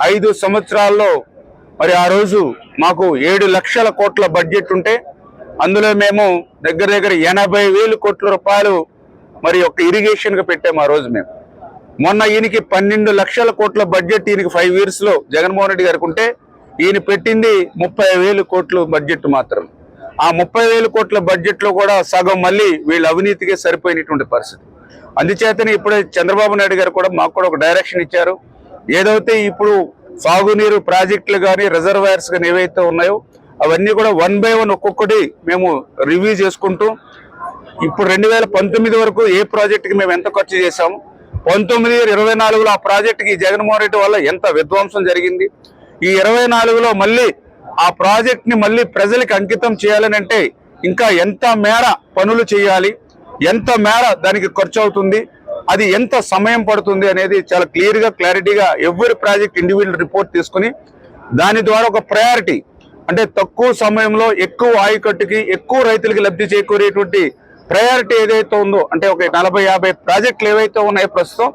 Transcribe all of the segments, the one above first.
5 సంవత్సరాల్లో మరి ఆ రోజు మాకు 7 లక్షల కోట్ల బడ్జెట్ ఉంటే అందులో మేము దగ్గర 80,000 కోట్ల రూపాయలు మరి ఒక ఇరిగేషన్ గా పెట్టాము ఆ రోజు మేము. మొన్న ఈయనకి 12 లక్షల కోట్ల బడ్జెట్ ఈయనకి 5 years లో జగన్మోహన్ రెడ్డి గారికి ఉంటే ఈయన పెట్టింది 30,000 కోట్ల బడ్జెట్ మాత్రం. ఆ 30,000 కోట్ల బడ్జెట్ లో కూడా సగం మళ్ళీ వీళ్ళ అవినీతికే సరిపోయినటువంటి పరిస్థితి. అందుచేతనే ఇప్పుడే చంద్రబాబు నాయుడు గారు కూడా మాకు కూడా ఒక డైరెక్షన్ ఇచ్చారు. ఏదైతే ఇప్పుడు సాగునీరు ప్రాజెక్టులు కానీ రిజర్వాయర్స్ కానీ ఏవైతే ఉన్నాయో అవన్నీ కూడా 1 by 1 ఒక్కొక్కటి మేము రివ్యూ చేసుకుంటూ ఇప్పుడు 2019 వరకు ఏ ప్రాజెక్టుకి మేము ఎంత ఖర్చు చేశాము, 19-24లో ఆ ప్రాజెక్టుకి జగన్మోహన్ రెడ్డి వల్ల ఎంత విధ్వంసం జరిగింది, ఈ 24లో మళ్ళీ ఆ ప్రాజెక్ట్ ని మళ్ళీ ప్రజలకు అంకితం చేయాలని అంటే ఇంకా ఎంత మేర పనులు చేయాలి, ఎంత మేర దానికి ఖర్చు అవుతుంది, అది ఎంత సమయం పడుతుంది అనేది చాలా క్లారిటీగా ఎవరి ప్రాజెక్ట్ ఇండివిజువల్ రిపోర్ట్ తీసుకుని దాని ద్వారా ఒక ప్రయారిటీ అంటే తక్కువ సమయంలో ఎక్కువ ఆయకట్టుకి ఎక్కువ రైతులకి లబ్ధి చేకూరేటువంటి ప్రయారిటీ ఏదైతే ఉందో అంటే ఒక 40-50 ప్రాజెక్టులు ఏవైతే ఉన్నాయో ప్రస్తుతం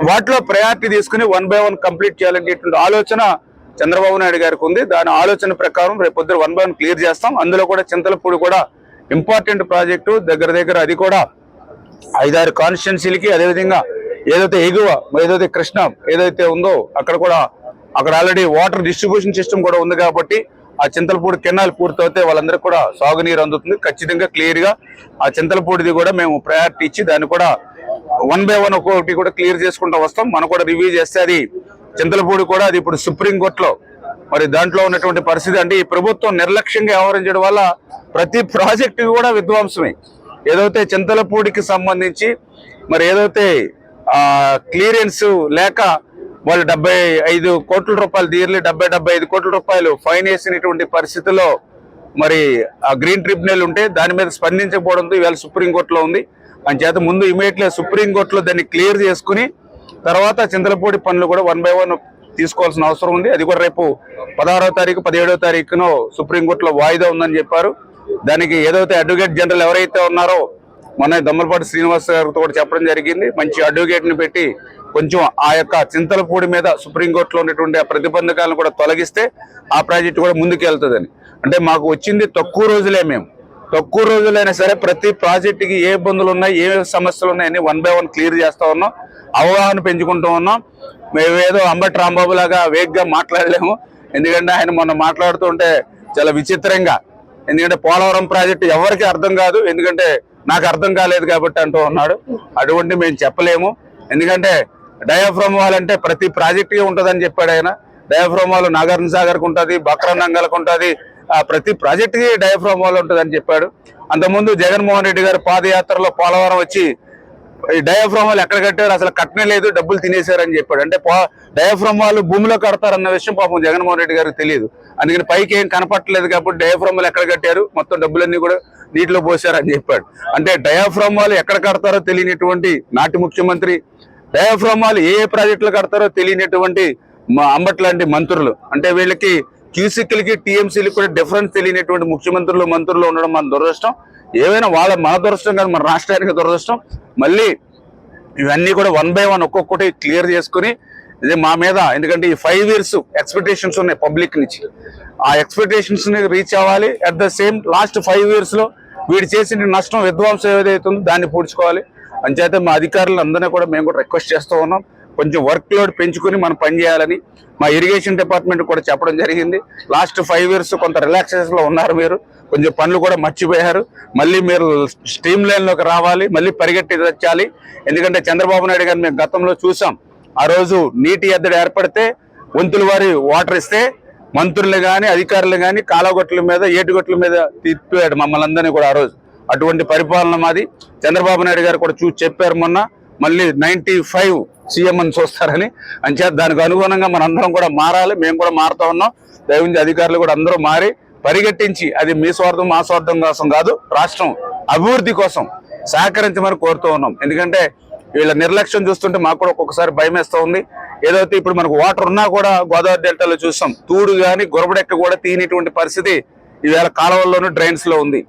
వాటిలో ప్రయారిటీ తీసుకుని 1 by 1 కంప్లీట్ చేయాలనేటువంటి ఆలోచన చంద్రబాబు నాయుడు గారికి ఉంది. దాని ఆలోచన ప్రకారం రేపు పొద్దున 1 by 1 క్లియర్ చేస్తాం. అందులో కూడా చింతలపూడి కూడా ఇంపార్టెంట్ ప్రాజెక్టు దగ్గర అది కూడా 5-6 కాన్స్టిట్యున్సీలకి, అదేవిధంగా ఏదైతే ఎగువ ఏదైతే కృష్ణ ఏదైతే ఉందో అక్కడ ఆల్రెడీ వాటర్ డిస్ట్రిబ్యూషన్ సిస్టమ్ కూడా ఉంది కాబట్టి ఆ చింతలపూడి కెనాల్ పూర్తయితే వాళ్ళందరికీ కూడా సాగునీరు అందుతుంది. ఖచ్చితంగా క్లియర్ గా ఆ చింతలపూడిది కూడా మేము ప్రయారిటీ ఇచ్చి దాన్ని కూడా 1 by 1 ఒక్కొక్కటి కూడా క్లియర్ చేసుకుంటూ వస్తాం. మనం కూడా రివ్యూ చేస్తే అది చింతలపూడి కూడా అది ఇప్పుడు సుప్రీంకోర్టులో మరి దాంట్లో ఉన్నటువంటి పరిస్థితి అంటే ఈ ప్రభుత్వం నిర్లక్ష్యంగా వ్యవహరించడం వల్ల ప్రతి ప్రాజెక్టు కూడా విధ్వంసమే. ఏదైతే చింతలపూడికి సంబంధించి మరి ఏదైతే క్లియరెన్స్ లేక వాళ్ళు 75 కోట్ల రూపాయలు తీర్లి 75 కోట్ల రూపాయలు ఫైన్ వేసినటువంటి పరిస్థితుల్లో మరి ఆ గ్రీన్ ట్రిబ్యునల్ ఉంటే దాని మీద స్పందించకపోవడంతో ఇవాళ సుప్రీంకోర్టులో ఉంది. అంచేత ముందు ఇమీడియట్లీ సుప్రీంకోర్టులో దాన్ని క్లియర్ చేసుకుని తర్వాత చింతలపూడి పనులు కూడా 1 by 1 తీసుకోవాల్సిన అవసరం ఉంది. అది కూడా రేపు 16వ తారీఖు 17వ తారీఖున సుప్రీంకోర్టులో వాయిదా ఉందని చెప్పారు. దానికి ఏదైతే అడ్వకేట్ జనరల్ ఎవరైతే ఉన్నారో మొన్న దమ్మలపాటి శ్రీనివాస్ గారితో కూడా చెప్పడం జరిగింది. మంచి అడ్వకేట్ ని పెట్టి కొంచెం ఆ యొక్క చింతలపూడి మీద సుప్రీంకోర్టులో ఉన్నటువంటి ఆ ప్రతిబంధకాలను కూడా తొలగిస్తే ఆ ప్రాజెక్టు కూడా ముందుకు వెళ్తుందని. అంటే మాకు వచ్చింది తక్కువ రోజులే, మేము తక్కువ రోజులైనా సరే ప్రతి ప్రాజెక్టుకి ఏ ఇబ్బందులు ఉన్నాయి ఏ సమస్యలు ఉన్నాయని 1 by 1 క్లియర్ చేస్తా ఉన్నాం, అవగాహన పెంచుకుంటూ ఉన్నాం. మేమేదో అంబటి రాంబాబు లాగా వేగ్గా మాట్లాడలేము. ఎందుకంటే ఆయన మొన్న మాట్లాడుతుంటే చాలా విచిత్రంగా, ఎందుకంటే పోలవరం ప్రాజెక్టు ఎవరికి అర్థం కాదు, ఎందుకంటే నాకు అర్థం కాలేదు కాబట్టి అంటూ ఉన్నాడు. అటువంటి మేము చెప్పలేము. ఎందుకంటే డయాఫ్రమ్ వాల్ అంటే ప్రతి ప్రాజెక్టుకి ఉంటుందని చెప్పాడు ఆయన. డయాఫ్రమ్ వాల్ నాగార్జున సాగర్కి ఉంటుంది, బక్రనంగల్కి ఉంటుంది, ప్రతి ప్రాజెక్టుకి డయాఫ్రమ్ వాల్ ఉంటుందని చెప్పాడు. అంతకుముందు జగన్మోహన్ రెడ్డి గారు పాదయాత్రలో పోలవరం వచ్చి ఈ డయాఫ్రమ్ వాల్ ఎక్కడ కట్టారు, అసలు కట్టనే లేదు, డబ్బులు తినేశారని చెప్పాడు. అంటే డయాఫ్రమ్ వాళ్ళు భూమిలో కడతారన్న విషయం పాపం జగన్మోహన్ రెడ్డి గారికి తెలియదు. అందుకని పైకి ఏం కనపట్టలేదు కాబట్టి డయాఫ్రమ్ వాల్ ఎక్కడ కట్టారు, మొత్తం డబ్బులన్నీ కూడా నీటిలో పోసారని చెప్పాడు. అంటే డయాఫ్రమ్ వాళ్ళు ఎక్కడ కడతారో తెలియనటువంటి నాటి ముఖ్యమంత్రి, డయాఫ్రమ్ వాళ్ళు ఏ ప్రాజెక్టులు కడతారో తెలియనటువంటి అంబటి లాంటి మంత్రులు, అంటే వీళ్ళకి క్యూసిక్లకి టీఎంసీలకి కూడా డిఫరెన్స్ తెలియనటువంటి మంత్రులు ఉండడం మన దురదృష్టం. ఏవైనా మన దురదృష్టం కాదు, మన రాష్ట్రానికి దురదృష్టం. మళ్ళీ ఇవన్నీ కూడా 1 by 1 ఒక్కొక్కటి క్లియర్ చేసుకుని ఇది మా మీద, ఎందుకంటే ఈ 5 years ఎక్స్పెక్టేషన్స్ ఉన్నాయి పబ్లిక్ నుంచి, ఆ ఎక్స్పెక్టేషన్స్ ని రీచ్ అవ్వాలి. At the same last 5 years లో వీడు చేసిన నష్టం విధ్వంసం ఏదైతే ఉందో దాన్ని పూడ్చుకోవాలి. అంచేత మా అధికారులు అందరినీ కూడా మేము కూడా రిక్వెస్ట్ చేస్తూ ఉన్నాం, కొంచెం వర్క్ లోడ్ పెంచుకుని మనం పనిచేయాలని. మా ఇరిగేషన్ డిపార్ట్మెంట్ కూడా చెప్పడం జరిగింది. లాస్ట్ 5 years కొంత రిలాక్సేషన్ లో ఉన్నారు, మీరు కొంచెం పనులు కూడా మర్చిపోయారు, మళ్ళీ మీరు స్ట్రీమ్ లైన్ లోకి రావాలి, మళ్ళీ పరిగెట్టి తెచ్చాలి. ఎందుకంటే చంద్రబాబు నాయుడు గారిని మేము గతంలో చూసాం. ఆ రోజు నీటి ఎద్దడి ఏర్పడితే వంతుల వారి వాటర్ ఇస్తే మంత్రులు కానీ అధికారులు కానీ కాలగొట్ల మీద ఏటుగొట్ల మీద తిప్పాడు మమ్మల్ని అందరినీ కూడా. ఆ రోజు అటువంటి పరిపాలన మాది. చంద్రబాబు నాయుడు గారు కూడా చూసి చెప్పారు మొన్న, మళ్ళీ 95 సీఎం అని చూస్తారని. అంచేత దానికి అనుగుణంగా మనందరం కూడా మారాలి, మేము కూడా మారుతా ఉన్నాం. దయవుంచి అధికారులు కూడా అందరూ మారి పరిగెట్టించి, అది మీ స్వార్థం మా స్వార్థం కోసం కాదు, రాష్ట్రం అభివృద్ధి కోసం సహకరించమని కోరుతూ ఉన్నాం. ఎందుకంటే వీళ్ళ నిర్లక్ష్యం చూస్తుంటే మాకు కూడా ఒక్కొక్కసారి భయం వేస్తూ ఉంది. ఏదైతే ఇప్పుడు మనకు వాటర్ ఉన్నా కూడా గోదావరి డెల్టాలో చూసాం, తూడు కానీ గొరబడెక్క కూడా తీయనటువంటి పరిస్థితి ఈవేళ కాలువల్లోనూ డ్రైన్స్ లో ఉంది.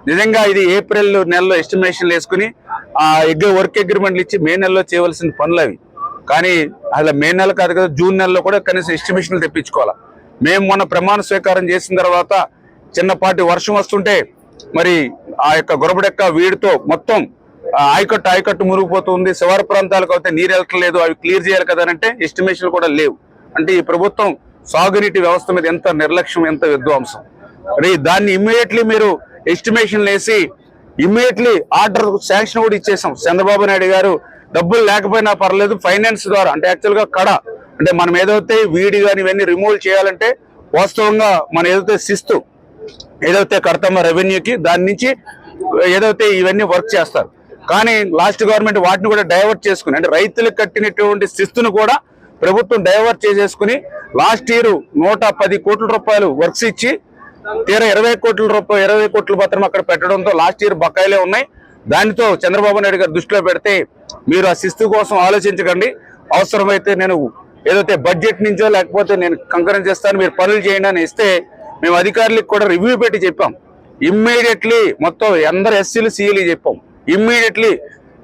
నిజంగా ఇది ఏప్రిల్ నెలలో ఎస్టిమేషన్లు వేసుకుని వర్క్ అగ్రిమెంట్లు ఇచ్చి మే నెలలో చేయవలసిన పనులు అవి. కానీ అసలు మే నెల కాదు కదా, జూన్ నెలలో కూడా కనీసం ఎస్టిమేషన్లు తెప్పించుకోవాలి. మేము మొన్న ప్రమాణ స్వీకారం చేసిన తర్వాత చిన్నపాటి వర్షం వస్తుంటే మరి ఆ యొక్క గొరబడెక్క వీడితో మొత్తం ఆయకట్టు మురిగిపోతుంది. శివార ప్రాంతాలకు అయితే నీరు వెళ్ళట్లేదు, అవి క్లియర్ చేయాలి కదా అంటే ఎస్టిమేషన్లు కూడా లేవు. అంటే ఈ ప్రభుత్వం సాగునీటి వ్యవస్థ మీద ఎంత నిర్లక్ష్యం, ఎంత విధ్వంసం. దాన్ని ఇమ్మీడియట్లీ మీరు ఎస్టిమేషన్లు వేసి ఇమ్మీడియట్లీ ఆర్డర్ శాంక్షన్ కూడా ఇచ్చేసాం. చంద్రబాబు నాయుడు గారు డబ్బులు లేకపోయినా పర్లేదు ఫైనాన్స్ ద్వారా, అంటే యాక్చువల్గా అంటే మనం ఏదైతే వీడి కానీ ఇవన్నీ రిమూవ్ చేయాలంటే వాస్తవంగా మనం ఏదైతే శిస్తు ఏదైతే కడతామో రెవెన్యూకి, దాని నుంచి ఏదైతే ఇవన్నీ వర్క్ చేస్తారు. కానీ లాస్ట్ గవర్నమెంట్ వాటిని కూడా డైవర్ట్ చేసుకుని, అంటే రైతులకు కట్టినటువంటి శిస్తును కూడా ప్రభుత్వం డైవర్ట్ చేసేసుకుని లాస్ట్ ఇయర్ 110 కోట్ల రూపాయలు వర్క్స్ ఇచ్చి తీరా 20 కోట్ల మాత్రం అక్కడ పెట్టడంతో లాస్ట్ ఇయర్ బకాయిలే ఉన్నాయి. దానితో చంద్రబాబు నాయుడు గారు దృష్టిలో పెడితే మీరు ఆ శిస్తు కోసం ఆలోచించకండి, అవసరమైతే నేను ఏదైతే బడ్జెట్ నుంచో లేకపోతే నేను కంకరం చేస్తాను, మీరు పనులు చేయండి అని ఇస్తే మేము అధికారులకు కూడా రివ్యూ పెట్టి చెప్పాం. ఇమ్మీడియట్లీ మొత్తం అందరు ఎస్సీలు సీఈలు చెప్పాం. ఇమ్మీడియట్లీ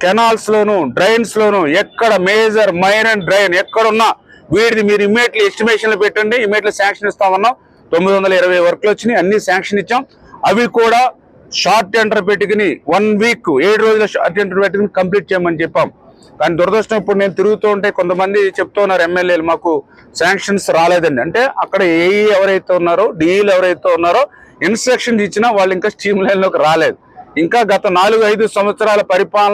కెనాల్స్ లోను డ్రైన్స్ లోను ఎక్కడ మేజర్ మైనర్ డ్రైన్ ఎక్కడున్నా వీటిది మీరు ఇమ్మీడియట్లీ ఎస్టిమేషన్లు పెట్టండి, ఇమ్మీడియట్లీ శాంక్షన్ ఇస్తామన్నాం. 920 వర్క్లు వచ్చినాయి, అన్ని శాంక్షన్ ఇచ్చాం. అవి కూడా షార్ట్ టెండర్ పెట్టుకుని 1 వీక్ 7 రోజుల షార్ట్ టెండర్ పెట్టుకుని కంప్లీట్ చేయమని చెప్పాం. కానీ దురదృష్టం ఇప్పుడు నేను తిరుగుతూ ఉంటే కొంతమంది చెప్తూ ఉన్నారు ఎమ్మెల్యేలు మాకు శాంక్షన్స్ రాలేదండి. అంటే అక్కడ ఏఈ ఎవరైతే ఉన్నారో డిఈలు ఎవరైతే ఉన్నారో ఇన్స్ట్రక్షన్స్ ఇచ్చినా వాళ్ళు ఇంకా స్ట్రీమ్ లైన్లోకి రాలేదు. ఇంకా గత 4-5 సంవత్సరాల పరిపాలన